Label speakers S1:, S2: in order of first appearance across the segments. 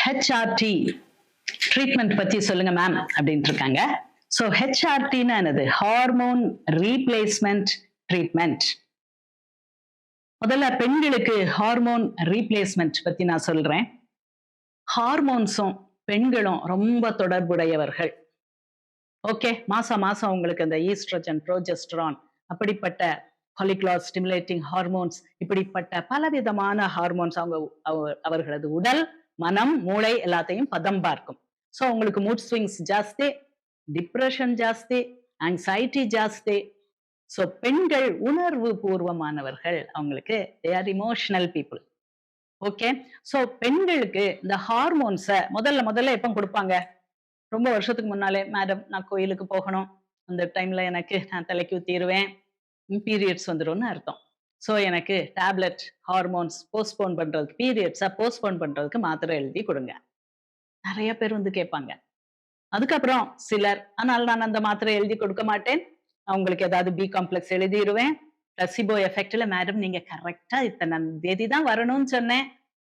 S1: HRD treatment பத்தி சொல்லுங்க ma'am அப்படின்ட்டு இருக்காங்க. ஸோ ஹெச்ஆர்டின்னு என்னது? Hormone replacement treatment. முதல்ல பெண்களுக்கு ஹார்மோன் ரீப்ளேஸ்மெண்ட் பத்தி நான் சொல்றேன். ஹார்மோன்ஸும் பெண்களும் ரொம்ப தொடர்புடையவர்கள். ஓகே, மாசம் மாசம் உங்களுக்கு அந்த ஈஸ்ட்ரோஜன், ப்ரோஜெஸ்டரான் அப்படிப்பட்ட ஃபாலிகுலர் ஸ்டிமுலேட்டிங் ஹார்மோன்ஸ், இப்படிப்பட்ட பலவிதமான ஹார்மோன்ஸ் அவர்களது உடல், மனம், மூளை எல்லாத்தையும் பதம் பார்க்கும். ஸோ உங்களுக்கு மூட் ஸ்விங்ஸ் ஜாஸ்தி, டிப்ரெஷன் ஜாஸ்தி, ஆங்ஸைட்டி ஜாஸ்தி. ஸோ பெண்கள் உணர்வு பூர்வமானவர்கள். அவங்களுக்கு they are emotional people. Okay, so பெண்களுக்கு இந்த ஹார்மோன்ஸை முதல்ல எப்போ கொடுப்பாங்க? ரொம்ப வருஷத்துக்கு முன்னாலே, மேடம் நான் கோயிலுக்கு போகணும், அந்த டைம்ல எனக்கு நான் தலைக்கு ஊத்திடுவேன், பீரியட்ஸ் வந்துரும்னு அர்த்தம். ஸோ எனக்கு டேப்லெட் ஹார்மோன்ஸ் போஸ்ட்போன் பண்றதுக்கு, பீரியட்ஸை போஸ்ட்போன் பண்றதுக்கு மாத்திரை எழுதி கொடுங்க. நிறைய பேர் வந்து கேட்பாங்க. அதுக்கப்புறம் சிலர், ஆனால் நான் அந்த மாத்திரை எழுதி கொடுக்க மாட்டேன், அவங்களுக்கு ஏதாவது பி காம்ப்ளெக்ஸ் எழுதிடுவேன், பிளசிபோ எஃபெக்ட்ல மேடம் நீங்க கரெக்டா இத்தனை தேதி தான் வரணும்னு சொன்னேன்.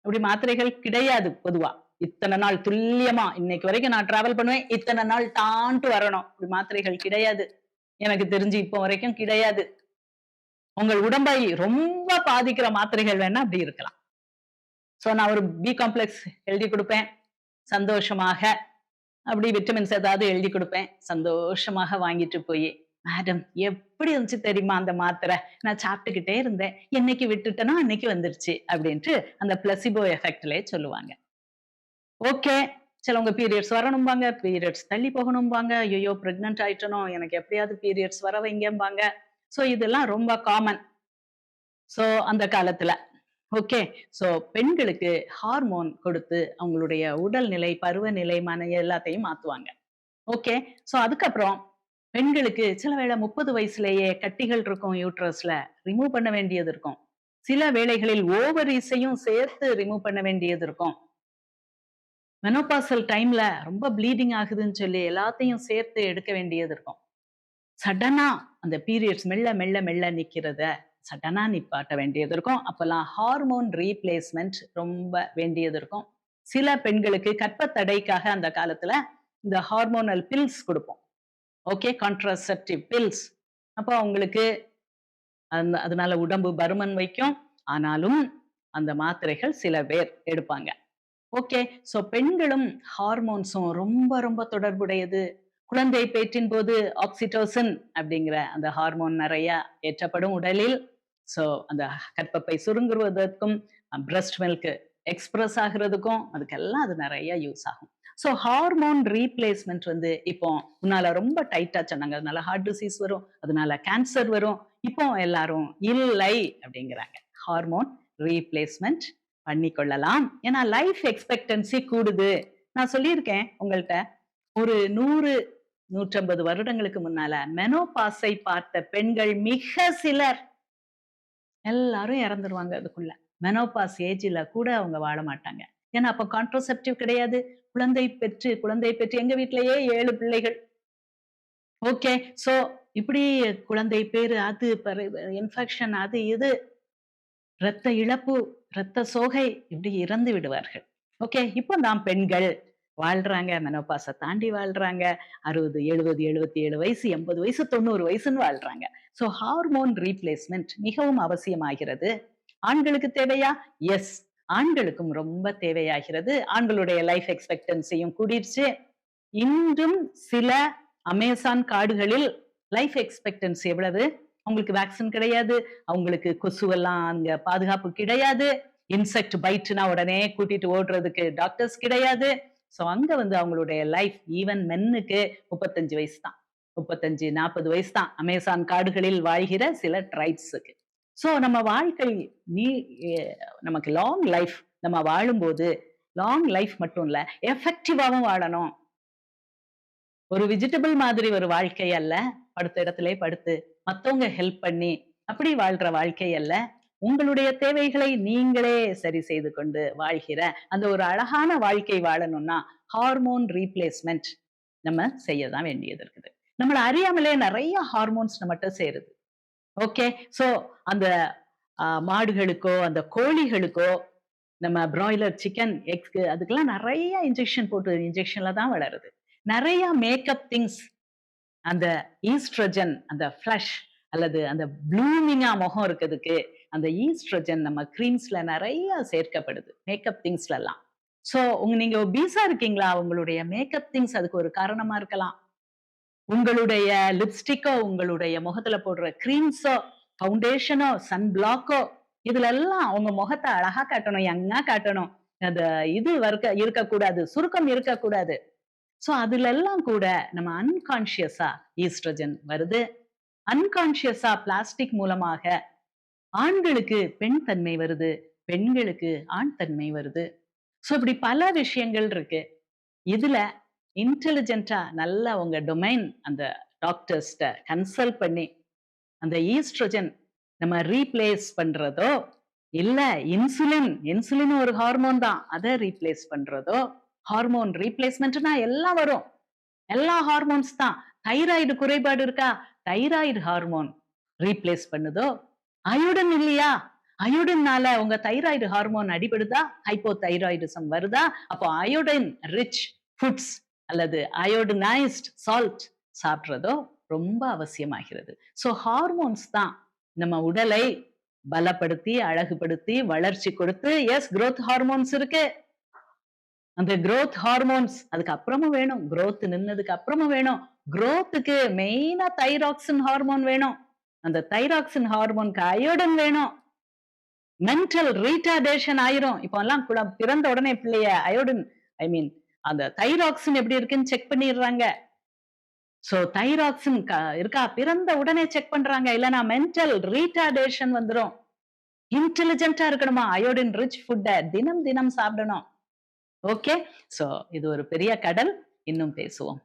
S1: அப்படி மாத்திரைகள் கிடையாது. பொதுவா இத்தனை நாள் துல்லியமா இன்னைக்கு வரைக்கும் நான் டிராவல் பண்ணுவேன், இத்தனை நாள் டான்ட்டு வரணும், இப்படி மாத்திரைகள் கிடையாது. எனக்கு தெரிஞ்சு இப்போ வரைக்கும் கிடையாது. உங்கள் உடம்பை ரொம்ப பாதிக்கிற மாத்திரைகள் வேணா அப்படி இருக்கலாம். சோ நான் ஒரு பி காம்ப்ளெக்ஸ் எழுதி கொடுப்பேன், சந்தோஷமாக அப்படி விட்டமின்ஸ் ஏதாவது எழுதி கொடுப்பேன், சந்தோஷமாக வாங்கிட்டு போய், மேடம் எப்படி இருந்துச்சு தெரியுமா அந்த மாத்திரை, நான் சாப்பிட்டுக்கிட்டே இருந்தேன், என்னைக்கு விட்டுட்டேனோ அன்னைக்கு வந்துருச்சு அப்படின்ட்டு அந்த பிளசிபோ எஃபெக்ட்லயே சொல்லுவாங்க. ஓகே, சிலவங்க பீரியட்ஸ் வரணும்பாங்க, பீரியட்ஸ் தள்ளி போகணும்பாங்க, ஐயோ பிரெக்னன்ட் ஆயிட்டனோ எனக்கு எப்படியாவது பீரியட்ஸ் வர வைங்கம்பாங்க. சோ இதெல்லாம் ரொம்ப காமன். சோ அந்த காலத்துல ஓகே, சோ பெண்களுக்கு ஹார்மோன் கொடுத்து அவங்களுடைய உடல்நிலை, பருவநிலை, மன எல்லாத்தையும் மாத்துவாங்க. ஓகே, சோ அதுக்கப்புறம் பெண்களுக்கு சில வேளை 30 வயசுலயே கட்டிகள் இருக்கும் யூட்ரஸ்ல, ரிமூவ் பண்ண வேண்டியது இருக்கும். சில வேளைகளில் ஓவரீஸையும் சேர்த்து ரிமூவ் பண்ண வேண்டியது இருக்கும். மெனோபாசல் டைம்ல ரொம்ப ப்ளீடிங் ஆகுதுன்னு சொல்லி எல்லாத்தையும் சேர்த்து எடுக்க வேண்டியது இருக்கும். சடனா அந்த பீரியட்ஸ் மெல்ல மெல்ல மெல்ல நிக்கிறத சடனா நிப்பாட்ட வேண்டியது இருக்கும். அப்பெல்லாம் ஹார்மோன் ரீப்ளேஸ்மெண்ட் ரொம்ப வேண்டியது இருக்கும். சில பெண்களுக்கு கர்ப்ப தடைக்காக அந்த காலத்துல இந்த ஹார்மோனல் பில்ஸ் கொடுப்போம். Okay, contraceptive pills. அப்போ அவங்களுக்கு அதனால உடம்பு பருமன் வைக்கும். ஆனாலும் அந்த மாத்திரைகள் சில பேர் எடுப்பாங்க. ஓகே, சோ பெண்களும் ஹார்மோன்ஸும் ரொம்ப ரொம்ப தொடர்புடையது. குழந்தை பேற்றின் போது ஆக்சிடோசின் அப்படிங்கிற அந்த ஹார்மோன் நிறைய ஏற்றப்படும் உடலில். சோ அந்த கர்ப்பப்பை சுருங்குவதற்கும், பிரஸ்ட் மில்க் எக்ஸ்பிரஸ் ஆகுறதுக்கும், அதுக்கெல்லாம் அது நிறைய யூஸ் ஆகும். சோ ஹார்மோன் ரீப்ளேஸ்மெண்ட் வந்து இப்போ முன்னால ரொம்ப டைட்டா சொன்னாங்க, அதனால ஹார்ட் டிசீஸ் வரும், அதனால கேன்சர் வரும். இப்போ எல்லாரும் இல்லை அப்படிங்கிறாங்க. ஹார்மோன் ரீப்ளேஸ்மெண்ட் பண்ணிக்கொள்ளலாம். ஏன்னா லைஃப் எக்ஸ்பெக்டன்சி கூடுது. நான் சொல்லியிருக்கேன் உங்கள்ட்ட, ஒரு 100 150 வருடங்களுக்கு முன்னால மெனோபாஸை பார்த்த பெண்கள் மிக சிலர். எல்லாரும் இறந்துருவாங்க அதுக்குள்ள. மெனோபாஸ் ஏஜ்ல கூட அவங்க வாழ மாட்டாங்க. ஏன்னா அப்ப கான்ட்ராசெப்டிவ் கிடையாது. குழந்தை பெற்று எங்க வீட்லயே 7 பிள்ளைகள். ஓகே, சோ இப்படி குழந்தை பேரு, அது இன்ஃபெக்ஷன், அது இது, இரத்த இழப்பு, இரத்த சோகை, இப்படி இறந்து விடுவார்கள். ஓகே, இப்போ தான் பெண்கள் வாழ்றாங்க, மெனோபாஸை தாண்டி வாழ்றாங்க. 60, 70, 77 வயசு, 80 வயசு, 90 வயசுன்னு வாழ்றாங்க. சோ ஹார்மோன் ரீப்ளேஸ்மெண்ட் மிகவும் அவசியமாகிறது. ஆண்களுக்கு தேவையா? எஸ், ஆண்களுக்கும் ரொம்ப தேவையாகிறது. ஆண்களுடைய லைஃப் எக்ஸ்பெக்டன்சியும் கூடிருச்சு. இன்றும் சில அமேசான் காடுகளில் லைஃப் எக்ஸ்பெக்டன்சி எவ்வளவு? அவங்களுக்கு வேக்சின் கிடையாது, அவங்களுக்கு கொசுவெல்லாம் அங்க பாதுகாப்பு கிடையாது, இன்செக்ட் பைட்னா உடனே கூட்டிட்டு ஓடுறதுக்கு டாக்டர்ஸ் கிடையாது. சோ அங்க வந்து அவங்களுடைய லைஃப், ஈவன் மென்னுக்கு 35 வயசு தான், 35, 40 வயசு தான் அமேசான் காடுகளில் வாழ்கிற சில ட்ரைப்ஸுக்கு. சோ நம்ம வாழ்க்கை நமக்கு லாங் லைஃப், நம்ம வாழும்போது லாங் லைஃப் மட்டும் இல்ல, எஃபெக்டிவாவும் வாழணும். ஒரு வெஜிடபிள் மாதிரி ஒரு வாழ்க்கை அல்ல, படுத்த இடத்திலே படுத்து மத்தவங்க ஹெல்ப் பண்ணி அப்படி வாழ்ற வாழ்க்கை அல்ல. உங்களுடைய தேவைகளை நீங்களே சரி செய்து கொண்டு வாழ்கிற அந்த ஒரு அழகான வாழ்க்கை வாழணும்னா ஹார்மோன் ரீப்ளேஸ்மெண்ட் நம்ம செய்யதான் வேண்டியது இருக்குது. நம்மள அறியாமலே நிறைய ஹார்மோன்ஸ் நம்மகிட்ட சேருது. ஓகே, சோ அந்த மாடுகளுக்கோ அந்த கோழிகளுக்கோ நம்ம பிராய்லர் சிக்கன், எக்ஸ்க்கு அதுக்கெல்லாம் நெறைய இன்ஜெக்ஷன் போட்டு இன்ஜெக்ஷன்ல தான் வளருது. நெறைய மேக்கப் திங்ஸ் அந்த ஈஸ்ட்ரோஜன் அந்த ஃப்ளஷ் அல்லது அந்த ப்ளூமிங்கா முகம் இருக்கதுக்கு அந்த ஈஸ்ட்ரோஜன் நம்ம கிரீம்ஸ்ல நெறைய சேர்க்கப்படுது. மேக்கப் திங்ஸ்லலாம். சோ நீங்க ஒபீஸா இருக்கீங்களா? உங்களுடைய மேக்கப் திங்ஸ் அதுக்கு ஒரு காரணமா இருக்கலாம். உங்களுடைய லிப்ஸ்டிக்கோ, உங்களுடைய முகத்துல போடுற கிரீம்ஸோ, ஃபவுண்டேஷனோ, சன் பிளாக்கோ இதுலெல்லாம் உங்க முகத்த அழகா காட்டணும், யங்கா காட்டணும். அந்த இது இருக்கக்கூடாது. சுருக்கம் இருக்கக்கூடாது. சோ அதுலெல்லாம் கூட நம்ம அன்கான்ஷியஸா ஈஸ்ட்ரோஜன் வருது. அன்கான்ஷியஸா பிளாஸ்டிக் மூலமாக ஆண்களுக்கு பெண் தன்மை வருது. பெண்களுக்கு ஆண் தன்மை வருது. சோ இப்படி பல விஷயங்கள் இருக்கு. இதுல இன்டெலிஜென்ட்டா நல்லா உங்க டொமைன் அந்த டாக்டர்ஸ்ட்ட கன்சல்ட் பண்ணி, அந்த ஈஸ்ட்ரோஜன் நம்ம ரீப்ளேஸ் பண்றதோ, இல்ல இன்சுலின் ஒரு ஹார்மோன் தான். அத ரீப்ளேஸ் பண்றதோ, ஹார்மோன் ரீப்ளேஸ்மென்ட்னா எல்லாம் வரும். எல்லா ஹார்மோன்ஸ் தான். தைராய்டு குறைபாடு இருக்கா? தைராய்டு ஹார்மோன் ரீப்ளேஸ் பண்ணுதோ, அயோடின் இல்லையா? அயோடின்னால உங்க தைராய்டு ஹார்மோன் அடிபடுதா? ஹைப்போதைராய்டிசம் வருதா? அப்போ அயோடின் ரிச் ஃபுட்ஸ் அல்லது அயோடினைஸ்ட் சால்ட் சாப்பிடுறதோ ரொம்ப அவசியமாகிறது. சோ ஹார்மோன்ஸ் தான் நம்ம உடலை பலப்படுத்தி, அழகுபடுத்தி, வளர்ச்சி கொடுத்து குரோத் ஹார்மோன்ஸ் இருக்கு. அந்த குரோத் ஹார்மோன்ஸ் அதுக்கு அப்புறமும் வேணும். குரோத் நின்னதுக்கு அப்புறமும் வேணும். குரோத்துக்கு மெயினா தைராக்சின் ஹார்மோன் வேணும். அந்த தைராக்சின் ஹார்மோனுக்கு அயோடின் வேணும். மென்டல் ரீட்டார்டேஷன் ஆயிரும். இப்போலாம் பிறந்த உடனே பிள்ளைய அயோடின் ஐ மீன் அந்த தைராக்சின் எப்படி இருக்குன்னு செக் பண்ணிடுறாங்க. சோ தைராக்சின் இருக்கா பிறந்த உடனே செக் பண்றாங்க. இல்லனா மென்டல் ரீட்டார்டேஷன் வந்துரும். இன்டெலிஜென்ட்டா இருக்கணுமா? அயோடின் ரிச் ஃபுட்ட தினம் தினம் சாப்பிடணும். ஓகே. சோ இது ஒரு பெரிய கடல். இன்னும் பேசுவோம்.